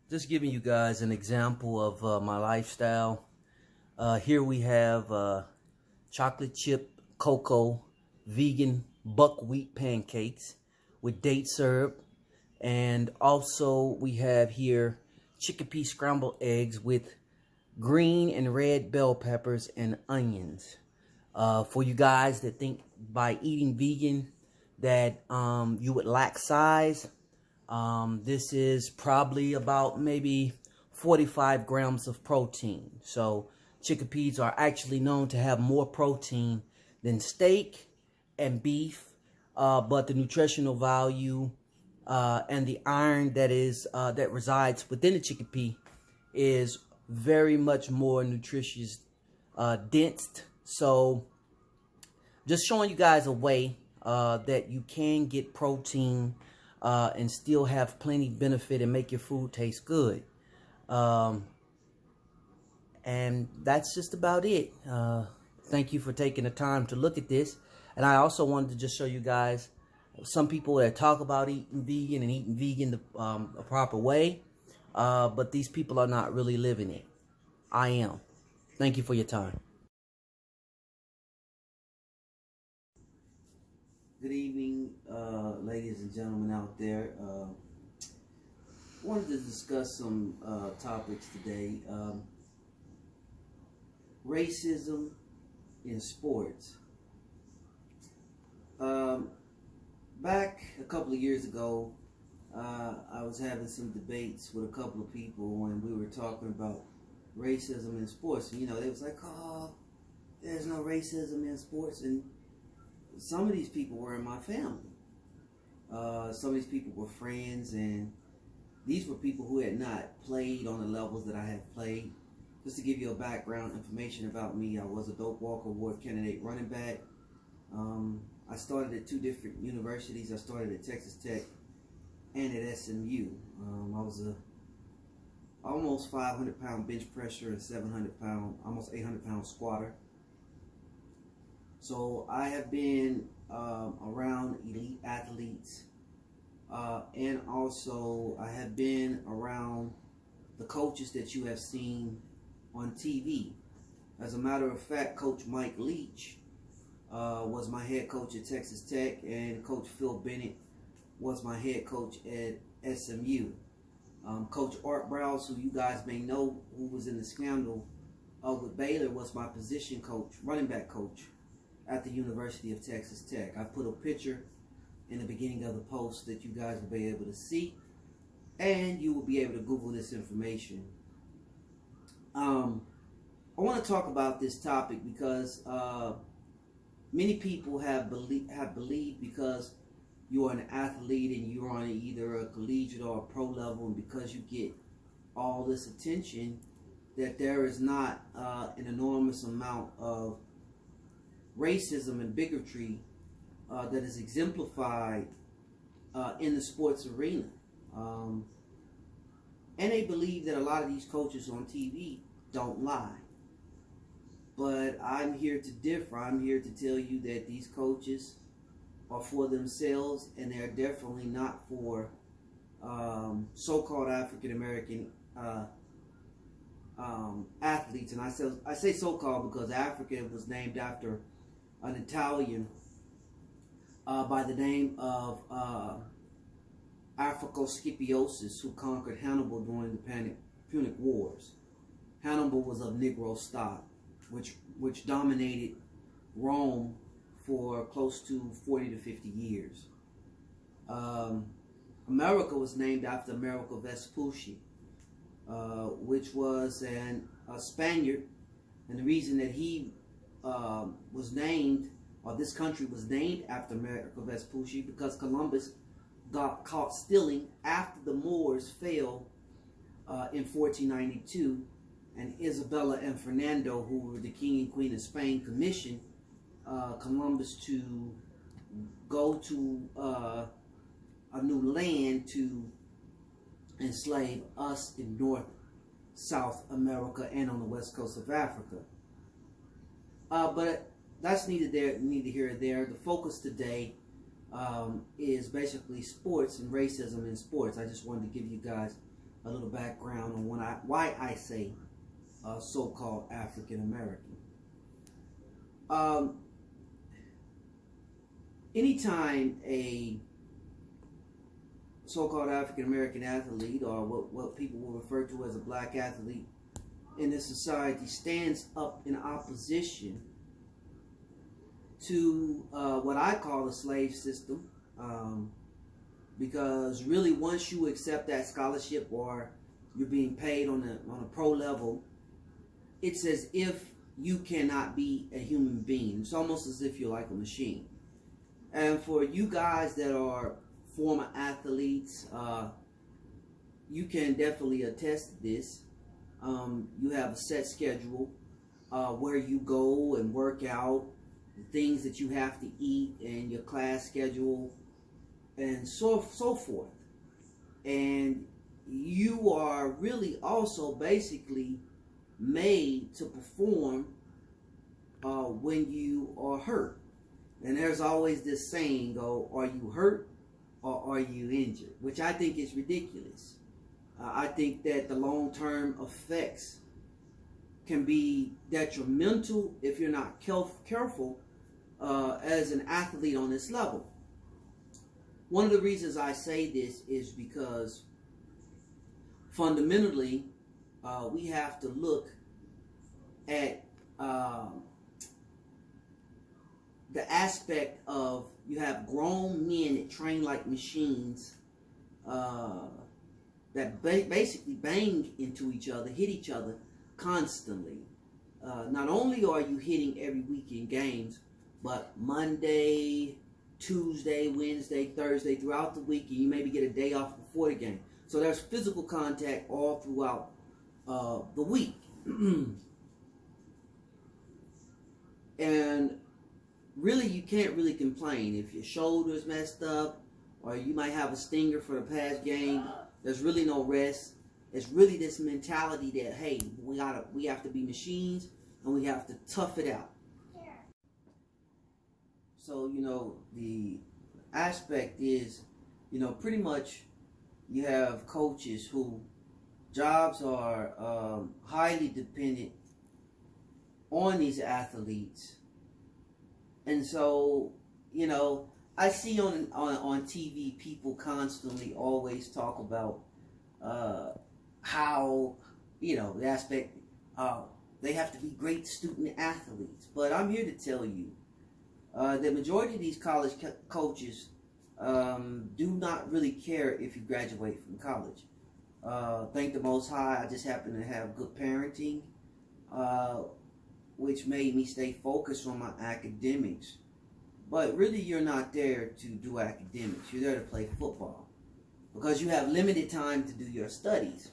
Just giving you guys an example of my lifestyle. Here we have chocolate chip cocoa vegan buckwheat pancakes with date syrup, and also we have here chickpea scrambled eggs with green and red bell peppers and onions. For you guys that think by eating vegan that you would lack size, this is probably about maybe 45 grams of protein. So chickpeas are actually known to have more protein than steak and beef, but the nutritional value and the iron that resides within the chickpea is very much more nutritious, dense. So just showing you guys a way that you can get protein and still have plenty benefit and make your food taste good. And that's just about it. Thank you for taking the time to look at this. And I also wanted to just show you guys some people that talk about eating vegan and eating vegan a proper way, but these people are not really living it. I am. Thank you for your time. Good evening, ladies and gentlemen out there. Wanted to discuss some topics today. Racism in sports. Back a couple of years ago, I was having some debates with a couple of people when we were talking about racism in sports. And, you know, they was like, oh, there's no racism in sports. And some of these people were in my family. Some of these people were friends, and these were people who had not played on the levels that I had played. Just to give you a background information about me, I was a Doak Walker Award candidate running back. I started at two different universities. I started at Texas Tech and at SMU. I was a almost 500-pound bench pressure and 700-pound, almost 800-pound squatter. So I have been around elite athletes, and also I have been around the coaches that you have seen on TV. As a matter of fact, Coach Mike Leach was my head coach at Texas Tech, and Coach Phil Bennett was my head coach at SMU. Coach Art Browse, who you guys may know, who was in the scandal with Baylor, was my position coach, running back coach at the University of Texas Tech. I put a picture in the beginning of the post that you guys will be able to see, and you will be able to Google this information. I want to talk about this topic because many people have believed because you are an athlete and you're on either a collegiate or a pro level, and because you get all this attention, that there is not an enormous amount of racism and bigotry that is exemplified in the sports arena. And they believe that a lot of these coaches on TV don't lie. But I'm here to differ. I'm here to tell you that these coaches are for themselves, and they're definitely not for so-called African American athletes. And I say so-called because Africa was named after an Italian by the name of Africo Scipiosis, who conquered Hannibal during the Punic Wars. Hannibal was of Negro stock, which dominated Rome for close to 40 to 50 years. America was named after Amerigo Vespucci, which was a Spaniard, and the reason that he was named, or this country was named after Amerigo Vespucci, because Columbus got caught stealing after the Moors fell in 1492, and Isabella and Fernando, who were the king and queen of Spain, commissioned Columbus to go to a new land to enslave us in North, South America, and on the west coast of Africa. But that's neither here nor there. The focus today is basically sports and racism in sports. I just wanted to give you guys a little background on why I say so-called African American. Anytime a so-called African American athlete, or what people will refer to as a black athlete in this society, stands up in opposition to what I call the slave system, because really once you accept that scholarship or you're being paid on a pro level, it's as if you cannot be a human being. It's almost as if you're like a machine. And for you guys that are former athletes, you can definitely attest to this. You have a set schedule where you go and work out, the things that you have to eat, and your class schedule, and so forth. And you are really also basically made to perform when you are hurt. And there's always this saying, go, are you hurt or are you injured? Which I think is ridiculous. I think that the long-term effects can be detrimental if you're not careful as an athlete on this level. One of the reasons I say this is because fundamentally we have to look at the aspect of, you have grown men that train like machines that basically bang into each other, hit each other constantly. Not only are you hitting every week in games, but Monday, Tuesday, Wednesday, Thursday, throughout the week, and you maybe get a day off before the game. So there's physical contact all throughout the week. And really, you can't really complain if your shoulder's messed up, or you might have a stinger for the past game. There's really no rest. It's really this mentality that, hey, we have to be machines and we have to tough it out. So, the aspect is, pretty much you have coaches who jobs are highly dependent on these athletes. And so, I see on TV people constantly always talk about how, the aspect they have to be great student athletes. But I'm here to tell you, the majority of these college coaches do not really care if you graduate from college. Thank the Most High, I just happen to have good parenting, which made me stay focused on my academics. But really, you're not there to do academics. You're there to play football, because you have limited time to do your studies.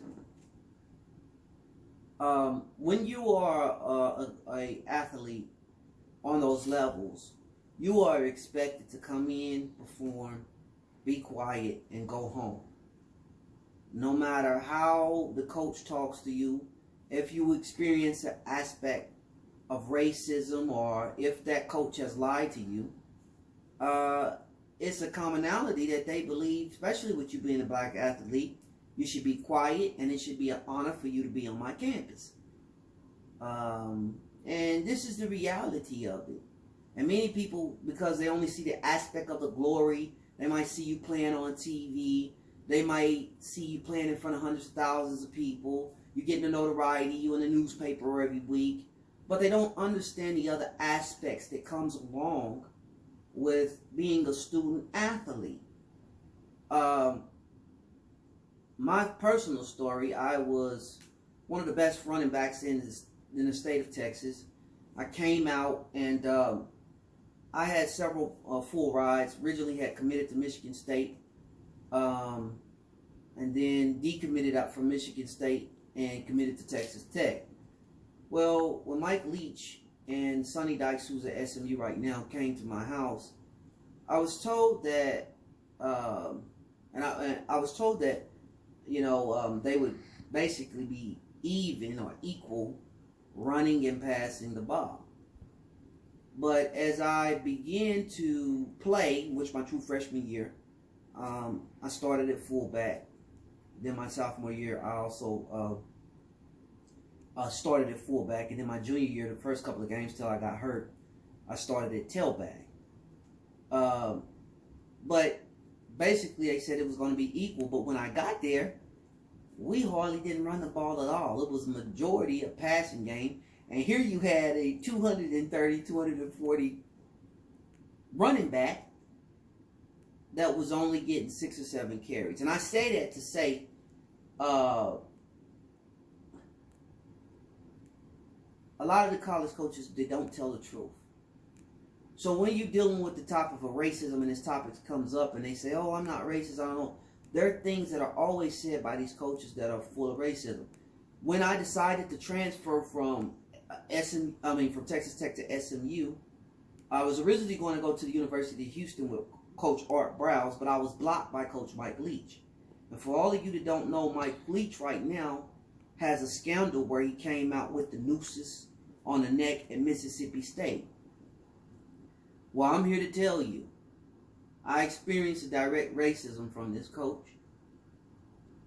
When you are a athlete on those levels, you are expected to come in, perform, be quiet, and go home. No matter how the coach talks to you, if you experience an aspect of racism, or if that coach has lied to you, it's a commonality that they believe, especially with you being a black athlete, you should be quiet, and it should be an honor for you to be on my campus. And this is the reality of it. And many people, because they only see the aspect of the glory, they might see you playing on TV, they might see you playing in front of hundreds of thousands of people, you're getting the notoriety, you in the newspaper every week, but they don't understand the other aspects that comes along with being a student athlete. My personal story, I was one of the best running backs in the state of Texas. I came out and I had several full rides. Originally had committed to Michigan State, and then decommitted out from Michigan State and committed to Texas Tech. Well, when Mike Leach and Sonny Dykes, who's at SMU right now, came to my house, I was told that, I was told that, they would basically be even or equal running and passing the ball. But as I began to play, which my true freshman year, I started at fullback. Then my sophomore year, I also started at fullback. And then my junior year, the first couple of games till I got hurt, I started at tailback. But basically, they said it was going to be equal. But when I got there, we hardly didn't run the ball at all. It was a majority a passing game. And here you had a 230, 240 running back that was only getting 6 or 7 carries. And I say that to say, a lot of the college coaches, they don't tell the truth. So when you're dealing with the topic of racism and this topic comes up and they say, oh, I'm not racist, I don't know. There are things that are always said by these coaches that are full of racism. When I decided to transfer from from Texas Tech to SMU, I was originally going to go to the University of Houston with Coach Art Browse, but I was blocked by Coach Mike Leach. And for all of you that don't know, Mike Leach right now has a scandal where he came out with the nooses on the neck at Mississippi State. Well, I'm here to tell you, I experienced direct racism from this coach.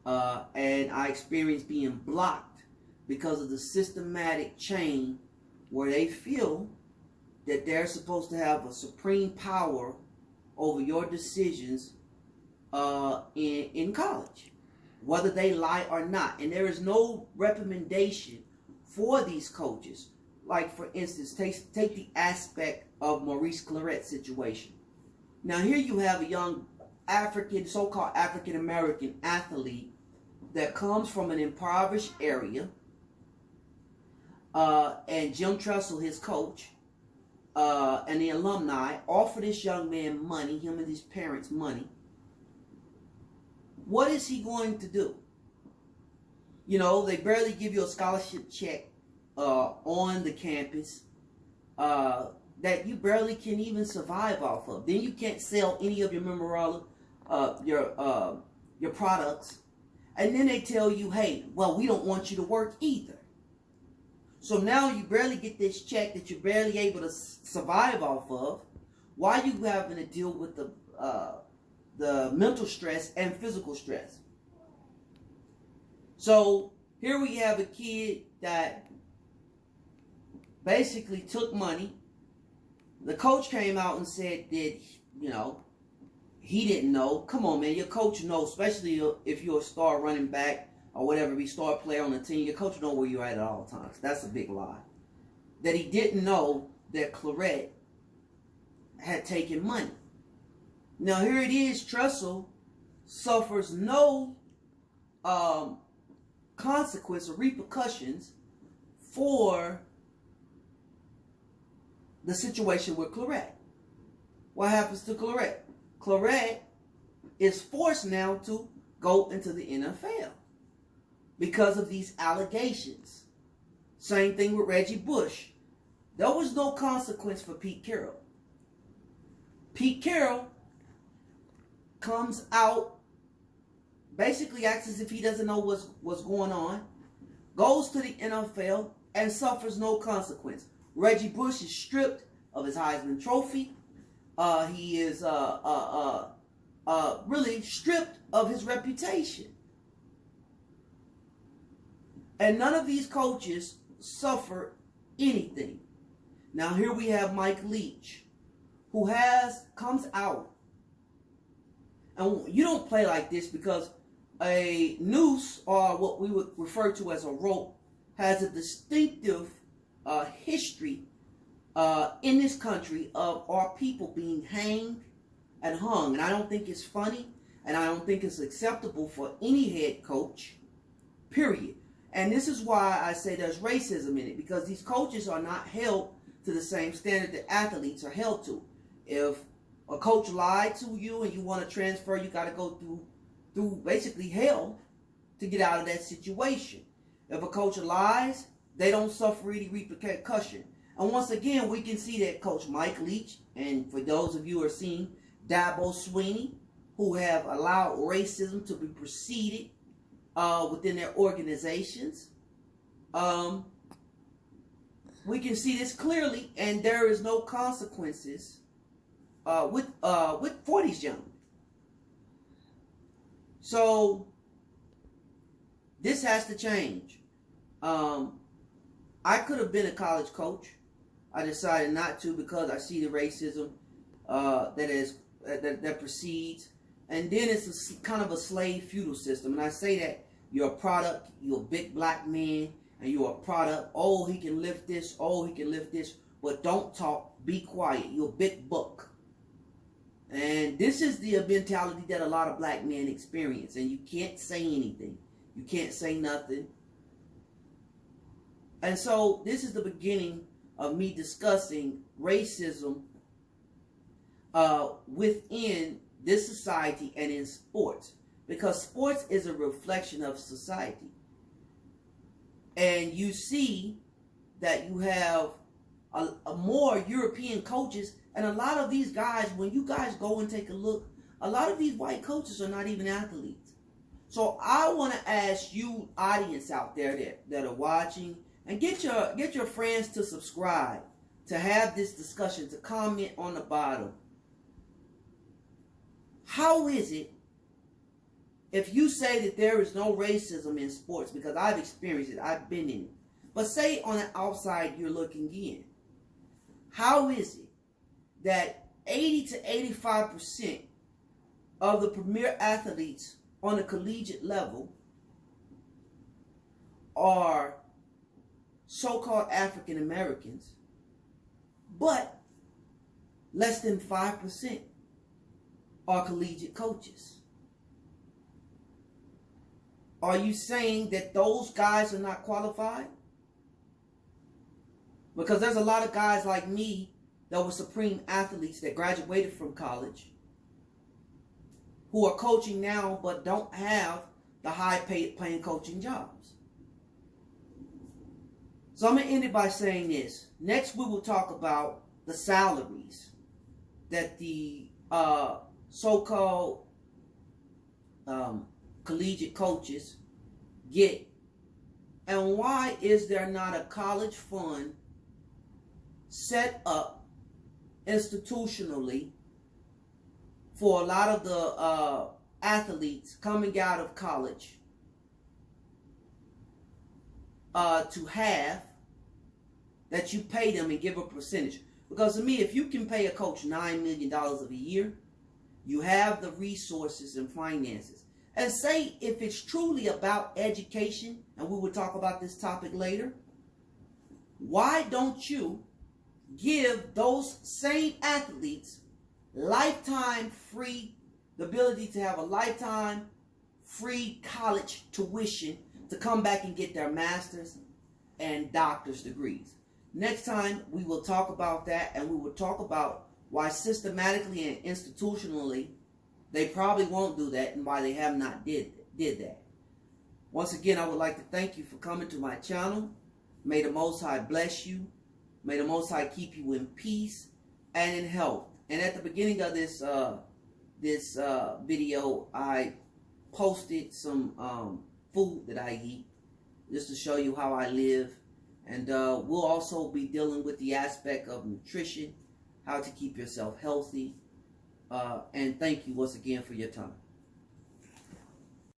And I experienced being blocked because of the systematic chain where they feel that they're supposed to have a supreme power over your decisions in college, whether they lie or not. And there is no recommendation for these coaches. Like, for instance, take the aspect of Maurice Claret's situation. Now, here you have a young so-called African-American athlete that comes from an impoverished area, and Jim Tressel, his coach, and the alumni offer this young man money, him and his parents money. What is he going to do? You know, they barely give you a scholarship check on the campus that you barely can even survive off of. Then you can't sell any of your memorabilia, your products. And then they tell you, hey, well, we don't want you to work either. So now you barely get this check that you're barely able to survive off of. Why are you having to deal with the mental stress and physical stress? So here we have a kid that basically took money. The coach came out and said that, you know, he didn't know. Come on, man. Your coach knows, especially if you're a star running back or whatever, be star player on the team. Your coach knows where you're at all times. That's a big lie. That he didn't know that Claret had taken money. Now, here it is. Tressel suffers no consequence or repercussions for the situation with Claret. What happens to Claret? Claret is forced now to go into the NFL because of these allegations. Same thing with Reggie Bush. There was no consequence for Pete Carroll. Pete Carroll comes out, basically acts as if he doesn't know what's going on, goes to the NFL and suffers no consequence. Reggie Bush is stripped of his Heisman Trophy. He is really stripped of his reputation. And none of these coaches suffer anything. Now here we have Mike Leach, who comes out. And you don't play like this because a noose, or what we would refer to as a rope, has a distinctive history in this country of our people being hanged and hung. And I don't think it's funny, and I don't think it's acceptable for any head coach, period. And this is why I say there's racism in it, because these coaches are not held to the same standard that athletes are held to. If a coach lied to you and you want to transfer, you got to go through basically hell to get out of that situation. If a coach lies, they don't suffer any repercussion. And once again, we can see that Coach Mike Leach, and for those of you who are seeing Dabo Swinney, who have allowed racism to be proceeded within their organizations, we can see this clearly, and there is no consequences for these gentlemen. So this has to change. I could have been a college coach. I decided not to because I see the racism that proceeds. And then it's kind of a slave feudal system. And I say that you're a product, you're a big black man, and you're a product. Oh, he can lift this. Oh, he can lift this. But don't talk. Be quiet. You're a big buck. And this is the mentality that a lot of black men experience. And you can't say anything. You can't say nothing. And so this is the beginning of me discussing racism within this society and in sports. Because sports is a reflection of society. And you see that you have a more European coaches, and a lot of these guys, when you guys go and take a look, a lot of these white coaches are not even athletes. So I want to ask you, audience out there that are watching, and get your friends to subscribe, to have this discussion, to comment on the bottom. How is it, if you say that there is no racism in sports, because I've experienced it, I've been in it, but say on the outside you're looking in, how is it that 80 to 85% of the premier athletes on the collegiate level are so-called African Americans, but less than 5% are collegiate coaches? Are you saying that those guys are not qualified? Because there's a lot of guys like me that were supreme athletes that graduated from college who are coaching now but don't have the high-paying coaching jobs. So I'm going to end it by saying this. Next we will talk about the salaries that the so-called collegiate coaches get, and why is there not a college fund set up institutionally for a lot of the athletes coming out of college to have, that you pay them and give a percentage? Because to me, if you can pay a coach $9 million a year, you have the resources and finances. And say if it's truly about education, and we will talk about this topic later, why don't you give those same athletes lifetime free, the ability to have a lifetime free college tuition to come back and get their master's and doctor's degrees? Next time we will talk about that, and we will talk about why systematically and institutionally they probably won't do that, and why they have not did that. Once again, I would like to thank you for coming to my channel. May the Most High bless you. May the Most High keep you in peace and in health. And at the beginning of this video, I posted some food that I eat, just to show you how I live. And we'll also be dealing with the aspect of nutrition, how to keep yourself healthy. And thank you once again for your time.